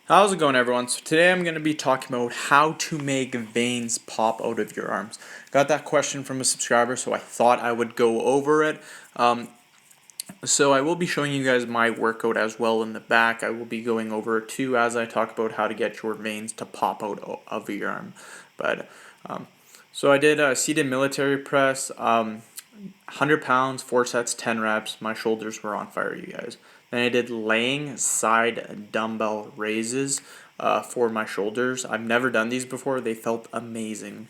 How's it going, everyone? So today I'm going to be talking about how to make veins pop out of your arms. Got that question from a subscriber, so I thought I would go over it. So I will be showing you guys my workout as well in the back. I will be going over it too as I talk about how to get your veins to pop out of your arm. But so I did a seated military press, 100 pounds, 4 sets, 10 reps. My shoulders were on fire, you guys. Then I did laying side dumbbell raises for my shoulders. I've never done these before. They felt amazing.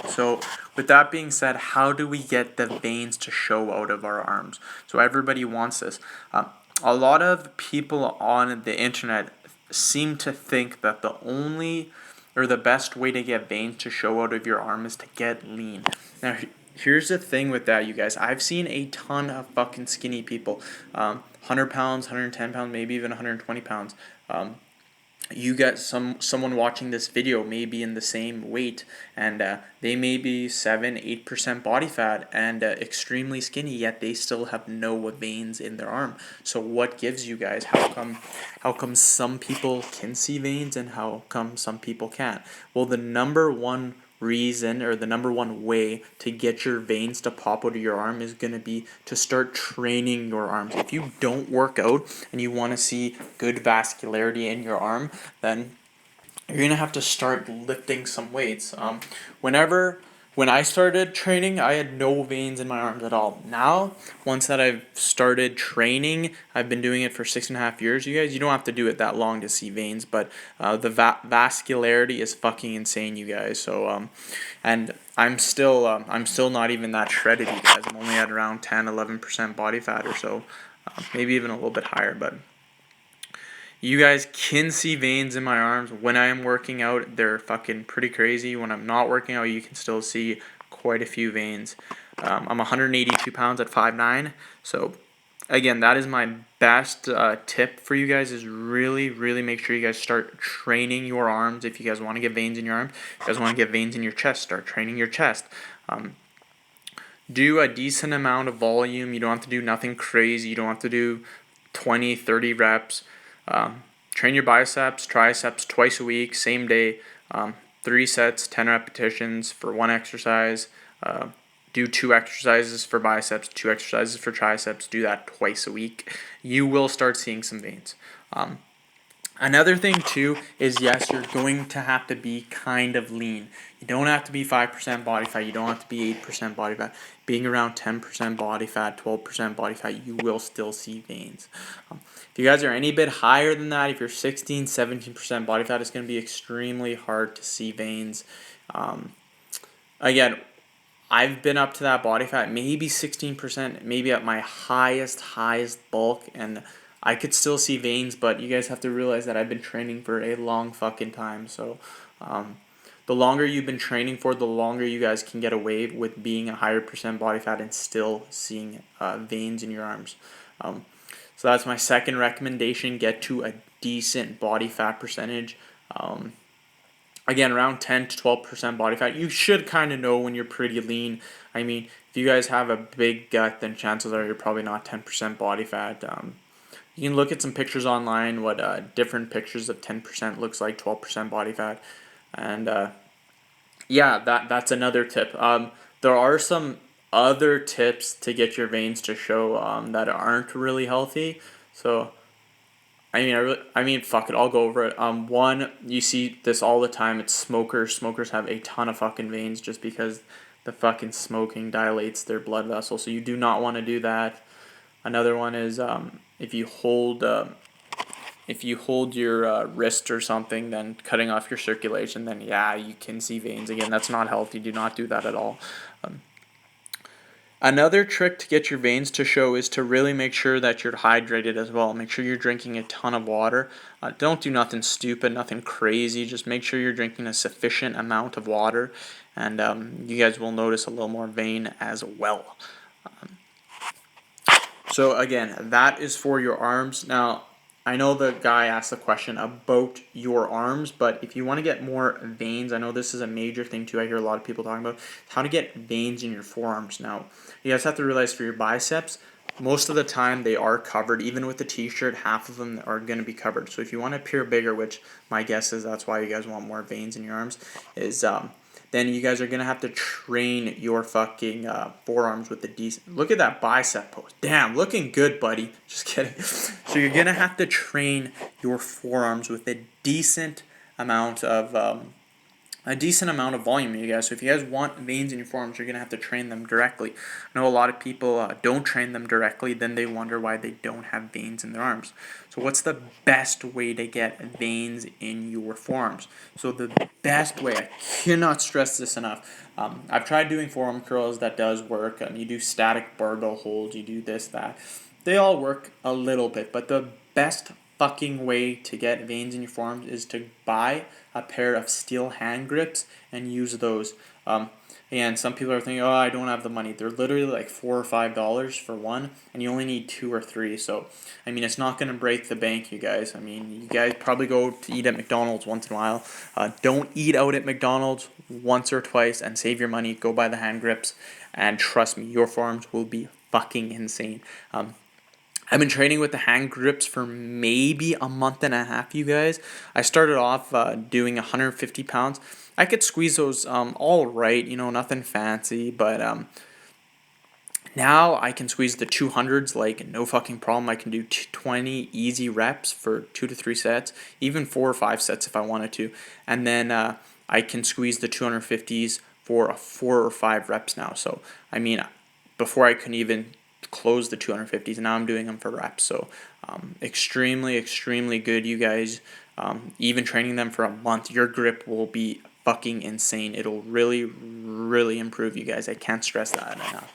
So with that being said, how do we get the veins to show out of our arms? So everybody wants this. A lot of people on the internet seem to think that the only or the best way to get veins to show out of your arm is to get lean. Now, here's the thing with that, you guys. I've seen a ton of fucking skinny people, 100 pounds, 110 pounds, maybe even 120 pounds. You get someone watching this video may be in the same weight, and they may be 7-8% body fat and extremely skinny, yet they still have no veins in their arm. So what gives you guys? How come some people can see veins and how come some people can't? Well, the number one reason or the number one way to get your veins to pop out of your arm is going to be to start training your arms. If you don't work out and you want to see good vascularity in your arm, then you're going to have to start lifting some weights. When I started training, I had no veins in my arms at all. Now, once that I've started training, I've been doing it for 6.5 years. You guys, you don't have to do it that long to see veins, but the vascularity is fucking insane, you guys. So, and I'm still not even that shredded, you guys. I'm only at around 10-11% body fat or so, maybe even a little bit higher, but. You guys can see veins in my arms. When I am working out, they're fucking pretty crazy. When I'm not working out, you can still see quite a few veins. I'm 182 pounds at 5'9". So, again, that is my best tip for you guys is really, really make sure you guys start training your arms. If you guys want to get veins in your arm, if you guys want to get veins in your chest, start training your chest. Do a decent amount of volume. You don't have to do nothing crazy. You don't have to do 20, 30 reps. Train your biceps, triceps twice a week, same day, 3 sets, 10 repetitions for one exercise. Do 2 exercises for biceps, 2 exercises for triceps. Do that twice a week. You will start seeing some veins. Another thing too is, yes, you're going to have to be kind of lean. You don't have to be 5% body fat. You don't have to be 8% body fat. Being around 10% body fat, 12% body fat, you will still see veins. If you guys are any bit higher than that, if you're 16-17% body fat, it's going to be extremely hard to see veins. Again, I've been up to that body fat, maybe 16%, maybe at my highest bulk, and I could still see veins, but you guys have to realize that I've been training for a long fucking time. So the longer you've been training for, the longer you guys can get away with being a higher percent body fat and still seeing veins in your arms. So that's my second recommendation. Get to a decent body fat percentage. Again, around 10-12% body fat. You should kind of know when you're pretty lean. I mean, if you guys have a big gut, then chances are you're probably not 10% body fat. You can look at some pictures online, what different pictures of 10% looks like, 12% body fat. And yeah, that's another tip. There are some other tips to get your veins to show that aren't really healthy. So, I mean, fuck it, I'll go over it. One, you see this all the time. It's smokers. Smokers have a ton of fucking veins just because the fucking smoking dilates their blood vessels. So you do not want to do that. Another one is if you hold your wrist or something, then cutting off your circulation, then yeah, you can see veins. Again, that's not healthy. Do not do that at all. Another trick to get your veins to show is to really make sure that you're hydrated as well. Make sure you're drinking a ton of water. Don't do nothing stupid, nothing crazy. Just make sure you're drinking a sufficient amount of water, and you guys will notice a little more vein as well. So again, that is for your arms. Now, I know the guy asked the question about your arms, but if you want to get more veins, I know this is a major thing too. I hear a lot of people talking about how to get veins in your forearms. Now, you guys have to realize for your biceps, most of the time they are covered. Even with the t-shirt, half of them are going to be covered. So if you want to appear bigger, which my guess is that's why you guys want more veins in your arms, is then you guys are going to have to train your fucking forearms with the decent. Look at that bicep pose. Damn, looking good, buddy. Just kidding. So you're going to have to train your forearms with a decent amount of volume, you guys. So if you guys want veins in your forearms, you're going to have to train them directly. I know a lot of people don't train them directly, then they wonder why they don't have veins in their arms. So what's the best way to get veins in your forearms? So the best way, I cannot stress this enough, I've tried doing forearm curls, that does work. You do static barbell holds, you do this, that. They all work a little bit, but the best fucking way to get veins in your forearms is to buy a pair of steel hand grips and use those. And some people are thinking, oh, I don't have the money. They're literally like $4 or $5 for one, and you only need 2 or 3. So, I mean, it's not going to break the bank, you guys. I mean, you guys probably go to eat at McDonald's once in a while. Don't eat out at McDonald's once or twice and save your money. Go buy the hand grips, and trust me, your forearms will be fucking insane. I've been training with the hand grips for maybe a month and a half, you guys. I started off doing 150 pounds. I could squeeze those all right, nothing fancy, but now I can squeeze the 200s like no fucking problem. I can do 20 easy reps for 2 to 3 sets, even 4 or 5 sets if I wanted to. And then I can squeeze the 250s for 4 or 5 reps now. So, I mean, before I couldn't even close the 250s, and now I'm doing them for reps. So extremely good, you guys. Even training them for a month, your grip will be fucking insane. It'll really improve, you guys. I can't stress that enough.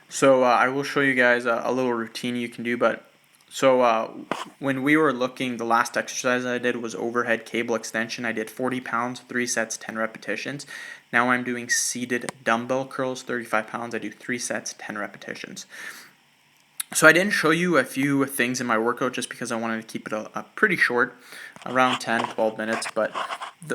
So I will show you guys a little routine you can do. But so when we were looking, the last exercise I did was overhead cable extension. I did 40 pounds, 3 sets, 10 repetitions. Now I'm doing seated dumbbell curls, 35 pounds. I do 3 sets, 10 repetitions. So I didn't show you a few things in my workout just because I wanted to keep it a pretty short, around 10, 12 minutes. But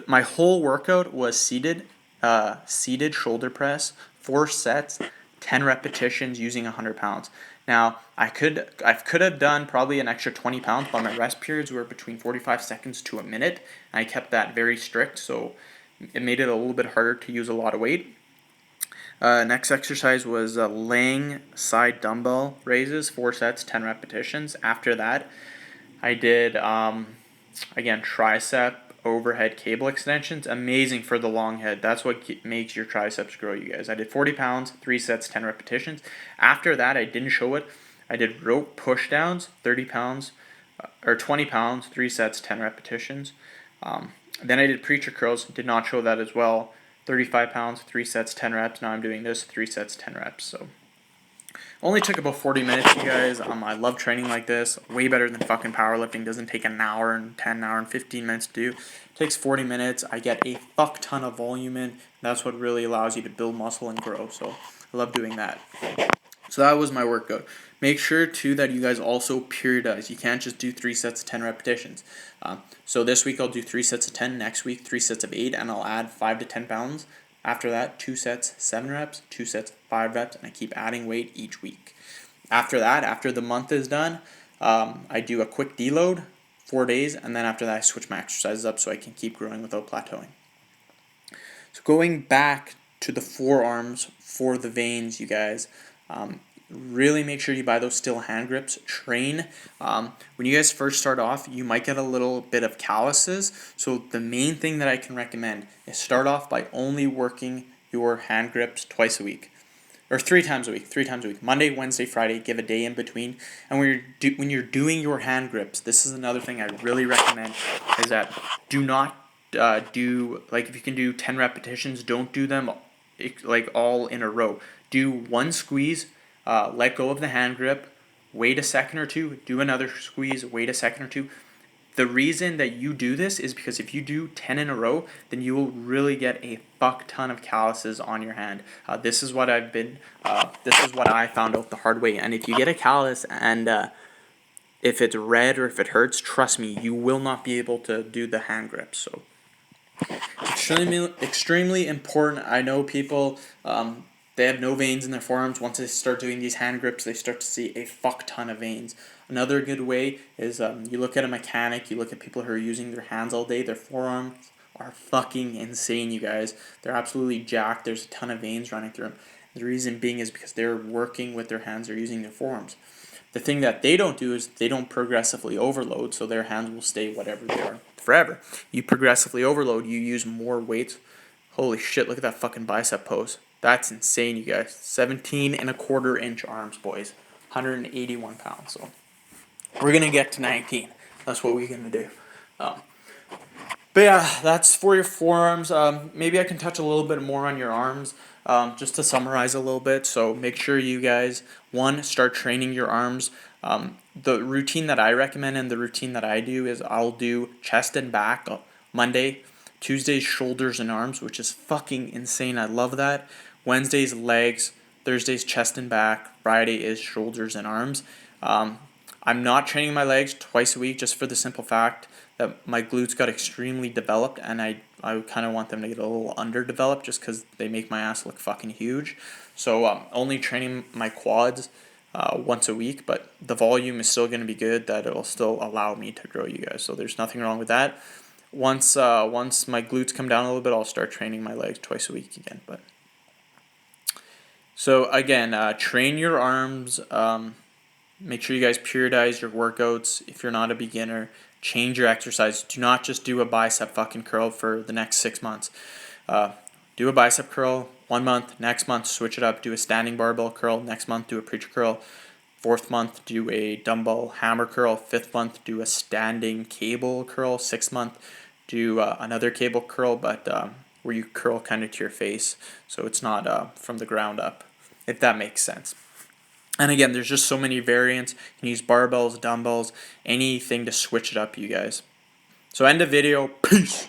my whole workout was seated shoulder press, 4 sets, 10 repetitions using 100 pounds. Now, I could have done probably an extra 20 pounds, but my rest periods were between 45 seconds to a minute. And I kept that very strict, so it made it a little bit harder to use a lot of weight. Next exercise was laying side dumbbell raises, 4 sets, 10 repetitions. After that, I did, again, tricep overhead cable extensions. Amazing for the long head. That's what makes your triceps grow, you guys. I did 40 pounds, 3 sets, 10 repetitions. After that, I didn't show it. I did rope push downs, 30 pounds, or 20 pounds, 3 sets, 10 repetitions. Then I did preacher curls, did not show that as well. 35 pounds, 3 sets, 10 reps. Now I'm doing this, 3 sets, 10 reps. So only took about 40 minutes, you guys. I love training like this. Way better than fucking powerlifting. Doesn't take an hour and 15 minutes to do. It takes 40 minutes. I get a fuck ton of volume in. That's what really allows you to build muscle and grow. So I love doing that. So that was my workout. Make sure, too, that you guys also periodize. You can't just do 3 sets of 10 repetitions. So this week I'll do 3 sets of 10. Next week, 3 sets of 8, and I'll add 5 to 10 pounds. After that, 2 sets, 7 reps, 2 sets, 5 reps, and I keep adding weight each week. After that, after the month is done, I do a quick deload, 4 days, and then after that I switch my exercises up so I can keep growing without plateauing. So going back to the forearms for the veins, you guys, really make sure you buy those steel hand grips. Train. When you guys first start off, you might get a little bit of calluses. So the main thing that I can recommend is start off by only working your hand grips twice a week. Or 3 times a week. Monday, Wednesday, Friday. Give a day in between. And when you're doing your hand grips, this is another thing I really recommend, is that do not do, like, if you can do 10 repetitions, don't do them like all in a row. Do one squeeze, let go of the hand grip, wait a second or two, do another squeeze, wait a second or two. The reason that you do this is because if you do 10 in a row, then you will really get a fuck ton of calluses on your hand. This is what I found out the hard way. And if you get a callus and if it's red or if it hurts, trust me, you will not be able to do the hand grips. So extremely important. I know people they have no veins in their forearms. Once they start doing these hand grips, they start to see a fuck ton of veins. Another good way is you look at a mechanic, you look at people who are using their hands all day, their forearms are fucking insane, you guys. They're absolutely jacked. There's a ton of veins running through them. The reason being is because they're working with their hands, they're using their forearms. The thing that they don't do is they don't progressively overload, so their hands will stay whatever they are forever. You progressively overload, you use more weights. Holy shit, look at that fucking bicep pose. That's insane, you guys. 17.25-inch arms, boys. 181 pounds. So we're going to get to 19. That's what we're going to do. But yeah, that's for your forearms. Maybe I can touch a little bit more on your arms, just to summarize a little bit. So make sure you guys, one, start training your arms. The routine that I recommend and the routine that I do is I'll do chest and back Monday, Tuesdays shoulders and arms, which is fucking insane. I love that. Wednesdays legs, Thursdays chest and back, Friday is shoulders and arms. I'm not training my legs twice a week just for the simple fact that my glutes got extremely developed, and I kind of want them to get a little underdeveloped just because they make my ass look fucking huge. So only training my quads once a week, but the volume is still going to be good. That it'll still allow me to grow you guys. So there's nothing wrong with that. Once my glutes come down a little bit, I'll start training my legs twice a week again. But so again, train your arms. Make sure you guys periodize your workouts. If you're not a beginner, change your exercise. Do not just do a bicep fucking curl for the next 6 months. Do a bicep curl 1 month, next month switch it up. Do a standing barbell curl, next month do a preacher curl. 4th month do a dumbbell hammer curl. 5th month do a standing cable curl. 6th month do another cable curl, but where you curl kind of to your face, so it's not from the ground up, if that makes sense. And again, there's just so many variants. You can use barbells, dumbbells, anything to switch it up, you guys. So end of video. Peace.